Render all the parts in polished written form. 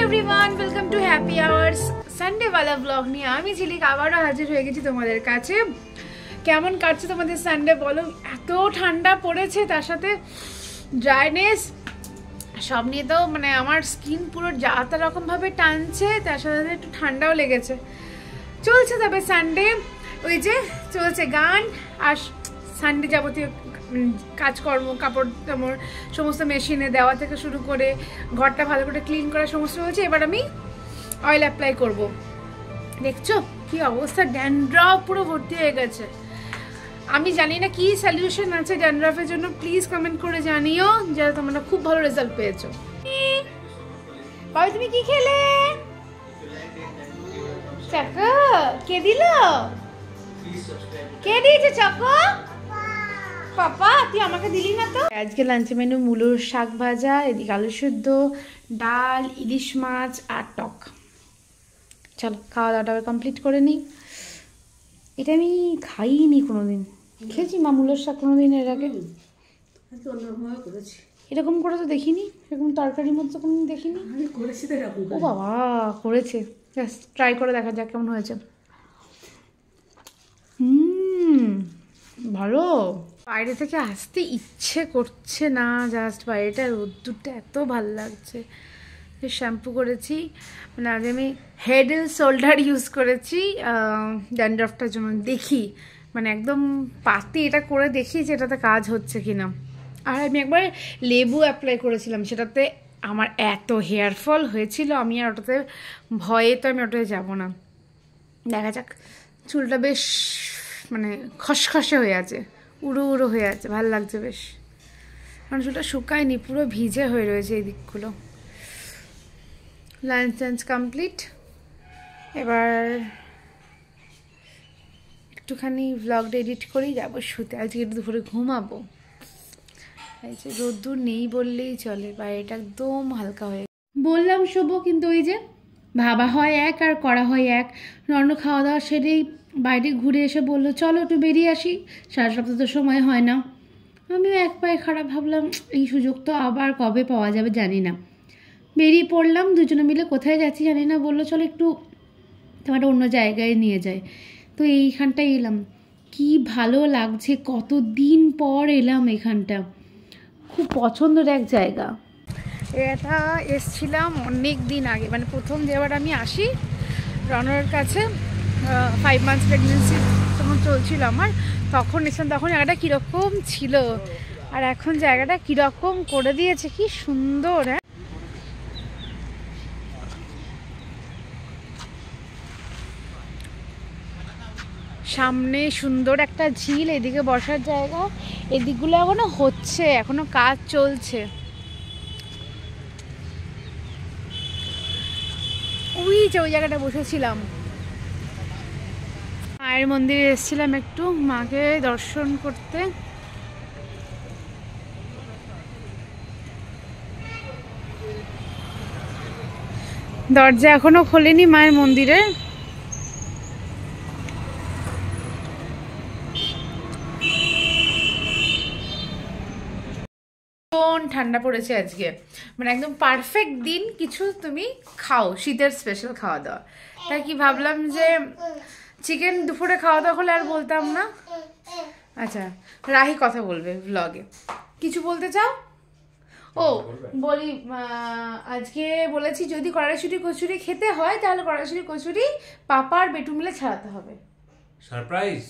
Everyone, welcome to happy hours Sunday ওয়ালা blog নিয়ে আমি ঝিলিক আবারও হাজির হয়ে গেছি তোমাদের কাছে। কেমন কাটছে তোমাদের সানডে বলো? এত ঠান্ডা পড়েছে, তার সাথে ড্রাইনেস সব নিয়ে তো মানে আমার স্কিন পুরো যা তা রকমভাবে টানছে, তার সাথে সাথে একটু ঠান্ডাও লেগেছে। চলছে তবে সানডে ওই যে চলছে গান আর সানডে যাবতীয় কাজকর্ম, কাপড় টাপড় সমস্ত মেশিনে দেওয়া থেকে শুরু করে ঘরটা ভালো করে ক্লিন করা সমস্ত হয়েছে। এবার আমি অয়েল অ্যাপ্লাই করব। দেখছো কি অবস্থা, ড্যান্ড্রফ পুরো ভর্তি হয়ে গেছে। আমি জানি না কি সলিউশন আছে ড্যান্ড্রফের জন্য, প্লিজ কমেন্ট করে জানিও যাতে তোমরা খুব ভালো রেজাল্ট পেয়েছো। বাবা তুমি কি খেলে? চাকো কে দিল? কে দিয়েছে চাকো? পাপা, তুই আমাকে দিলি না তো। আজকে লাঞ্চে মেনু মুলোর শাক ভাজা, এদিকে আলু সেদ্ধ, ডাল, ইলিশ মাছ আর টক। চলো খাওয়া দাওয়াটা কমপ্লিট করে নিই। এটা আমি খাইনি কোনোদিন। খেয়েছি মা মুলোর শাক কোনোদিন এর আগে? এরকম করে তো দেখিনি, এরকম তরকারির মধ্যে কোনোদিন দেখিনি। ও বাবা, করেছে, ট্রাই করে দেখা যাক কেমন হয়েছে। ভালো। বাইরে থেকে আসতে ইচ্ছে করছে না, জাস্ট বাইরেটা রোদ্দুরটা এত ভালো লাগছে। শ্যাম্পু করেছি, মানে আগে আমি হেড অ্যান্ড শোল্ডার ইউজ করেছি ড্যান্ড্রফটার জন্য। দেখি মানে একদম পাতি এটা করে দেখি যে এটাতে কাজ হচ্ছে কিনা। আর আমি একবার লেবু অ্যাপ্লাই করেছিলাম, সেটাতে আমার এত হেয়ার ফল হয়েছিল, আমি আর ওটাতে ভয়ে তো আমি ওটাতে যাবো না। দেখা যাক। চুলটা বেশ মানে খসখসে হয়ে আছে, উড়ো উড়ো হয়ে আছে, ভালো লাগছে বেশ। কারণ চুলটা শুকায়নি, পুরো ভিজে হয়ে রয়েছে এই দিকগুলো। লাঞ্চ টাঞ্চ কমপ্লিট। এবার একটুখানি ভ্লগটা এডিট করেই যাবো শুতে। আজকে একটু দুপুরে ঘুমাবো। এই যে রোদ্দুর নেই বললেই চলে, বাইরেটা একদম হালকা হয়ে বললাম শোবো, কিন্তু ওই যে ভাবা হয় এক আর করা হয় এক। রণ্য খাওয়া দাওয়া সেরেই বাইরে ঘুরে এসে বললো চলো একটু বেরিয়ে আসি, সারা সপ্তাহ তো সময় হয় না। আমিও এক পায়ে খারাপ, ভাবলাম এই সুযোগ তো আবার কবে পাওয়া যাবে জানি না। বেরিয়ে পড়লাম, দুজনে মিলে কোথায় যাচ্ছি জানি না। বললো চলো একটু তোমার অন্য জায়গায় নিয়ে যায়। তো এইখানটায় এলাম, কি ভালো লাগছে, কতদিন পর এলাম এখানটা, খুব পছন্দের এক জায়গা। এটা এসছিলাম অনেক দিন আগে, মানে প্রথম যেবার আমি আসি রনর কাছে, 5 মান্থস প্রেগনেন্সি তখন চলছিল আমার, তখন এসেছিলাম। তখন জায়গাটা কীরকম ছিল আর এখন জায়গাটা কীরকম করে দিয়েছে, কি সুন্দর। হ্যাঁ, সামনে সুন্দর একটা ঝিল, এদিকে বসার জায়গা, এদিকগুলো এখনো হচ্ছে, এখনো কাজ চলছে। ওই যে ওই জায়গাটা বসেছিলাম। মায়ের মন্দিরে এসেছিলাম একটু মাকে দর্শন করতে। দরজা এখনো খোলেনি মায়ের মন্দিরে। ঠান্ডা পড়েছে আজকে, মানে একদম পারফেক্ট দিন কিছু তুমি খাও, শীতের স্পেশাল খাওয়া দাওয়া। তাই কি ভাবলাম যে চিকেন দুপুরে খাওয়া দাওয়া হলে আর বলতাম না। আচ্ছা, রাহি কথা বলবে ব্লগে, কিছু বলতে চাও? ও বলি, আজকে বলেছি যদি কড়াইশুঁটি কচুরি খেতে হয় তাহলে কড়াইশুঁটি কচুরি পাপা আর বেটু মিলে ছাড়াতে হবে। সারপ্রাইজ।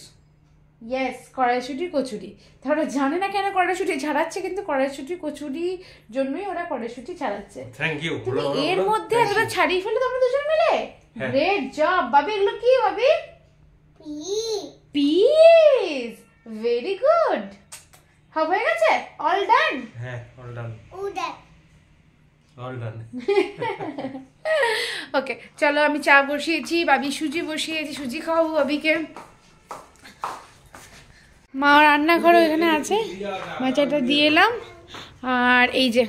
ইয়েস, কড়াইশুঁটির কচুরি। তাহলে জানে না কেন কড়াইশুঁটি ছাড়াচ্ছে, কিন্তু কড়াইশুঁটির কচুরির জন্যই ওরা কড়াইশুঁটি ছাড়াচ্ছে। Thank you. তুমি এর মধ্যে এতটা ছাড়িয়ে ফেলে তোমরা দুজন মিলে, গ্রেট জব। বাবি এগুলো কি বাবি? Piece, very good. সব হয়ে গেছে, অল ডান? হ্যাঁ, অল ডান। All done. ওকে চলো, আমি চা বসিয়েছি, বাবি সুজি বসিয়েছি, সুজি খাওয়াবো বাবিকে। মা রান্নাঘর এখানে আছে, মা চাটা দিয়ে এলাম। আর এই যে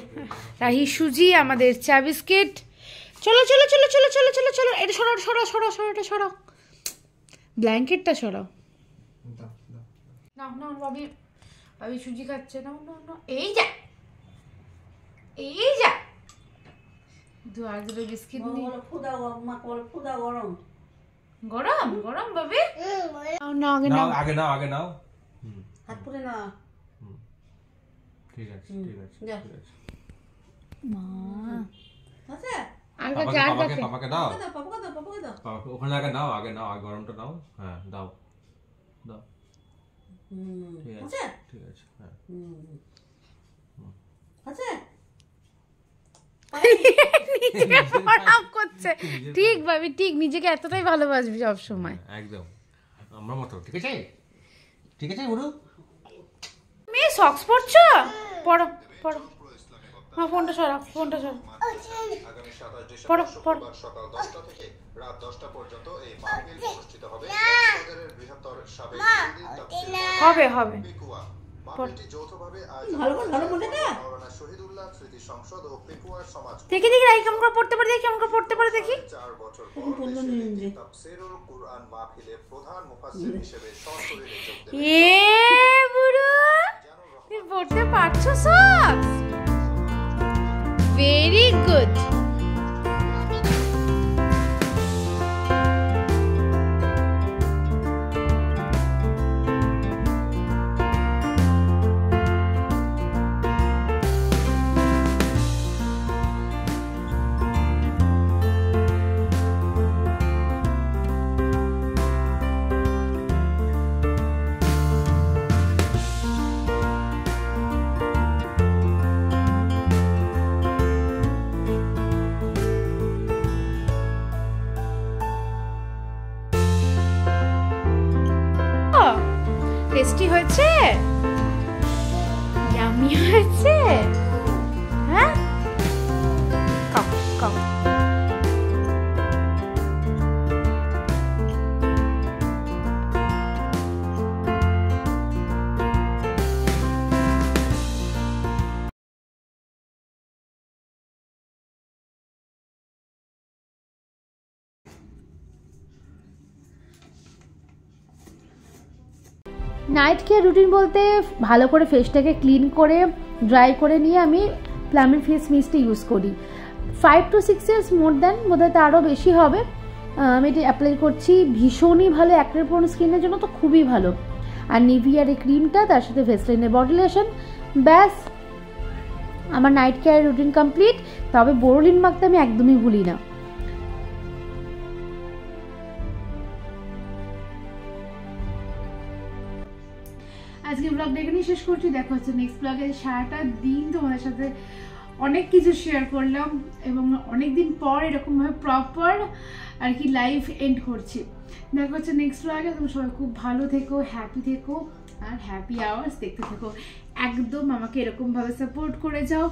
রাহি সুজি, আমাদের চা বিস্কিট। চলো চলো চলো চলো চলো চলো চলো, এটা সরাও সরাও সরাও সরাও, এটা সরাও, ব্ল্যাঙ্কেটটা সরাও। না না বাবি, বাবি সুজি খাচ্ছে। না না না, এই যা এই যা, আর দুটো বিস্কিট নি। গরম গরম গরম বাবি। নাও আগে নাও, আগে নাও। হাত পুরে না। ঠিক আছে ঠিক আছে যা। ঠিক আছে। মা আছে আর চার কাছে পাপাকে দাও। পাপাকে দাও পাপাকে ওখানে আগে নাও, আগে গরমটা নাও। হ্যাঁ দাও দাও। ঠিক আছে আছে ঠিক আছে। হ্যাঁ আছে নিজেকে প্রণাম করছে। ঠিক ভাবি, ঠিক নিজেকে এতটাই ভালোবাসবি সব সময়। একদম আমরা মতো। ঠিক আছে ঠিক আছে গুরু। মেয়ে সক্স পরছো? পড়ো পড়ো। হ্যাঁ ফোনটা সরাও, ফোনটা সরাও। আগামী 27 পড়ো, ডিসেম্বর পড়ো। শুক্রবার সকাল 10টা থেকে রাত 10টা পর্যন্ত এই মাহফিল অনুষ্ঠিত হবে কক্সবাজারের বৃহত্তর সাবেক হবে হবে। পেকুয়া। মাহফিলটি যৌথভাবে ভালো করে ভালো মনে না। মাওলানা শহীদুল্লাহ স্মৃতি সংসদ ও পেকুয়া সমাজ দেখি দেখি রাই কেমন করে পড়তে পারে, দেখি কেমন করে পড়তে পারে দেখি। 4 বছর পর দেশের তাফসীরুল কুরআন মাহফিলের প্রধান মুফাসসির হিসেবে সশরীরে যোগ দেবেন বুড়ো তুমি পড়তে পারছো সব? Very good. টেস্টি হয়েছে? ইয়ামি হয়েছে? হ্যাঁ খাও খাও। নাইট কেয়ার রুটিন বলতে ভালো করে ফেসটাকে ক্লিন করে ড্রাই করে নিয়ে আমি প্লামের ফেস মিস্টটা ইউজ করি। 5 to 6 years মোর দেন, বোধহয় তারও বেশি হবে। আমি এটা অ্যাপ্লাই করছি, ভীষণই ভালো অ্যাক্নে প্রোন স্কিনের জন্য তো খুবই ভালো। আর নিভিয়ার এই ক্রিমটা, তার সাথে ভেসলিনের বডি লোশন, ব্যাস আমার নাইট কেয়ার রুটিন কমপ্লিট। তবে বোরোলিন মাখতে আমি একদমই ভুলি না। আজকে ব্লগটা এখানেই শেষ করছি, দেখা হচ্ছে নেক্সট ব্লগে। সারাটা দিন তোমাদের সাথে অনেক কিছু শেয়ার করলাম এবং অনেকদিন পর এরকমভাবে প্রপার আর কি লাইফ এন্ড করছি। দেখা হচ্ছে নেক্সট ব্লগে। তুমি সবাই খুব ভালো থেকো, হ্যাপি থেকো আর হ্যাপি আওয়ার্স দেখতে থেকো। একদম আমাকে এরকমভাবে সাপোর্ট করে যাও।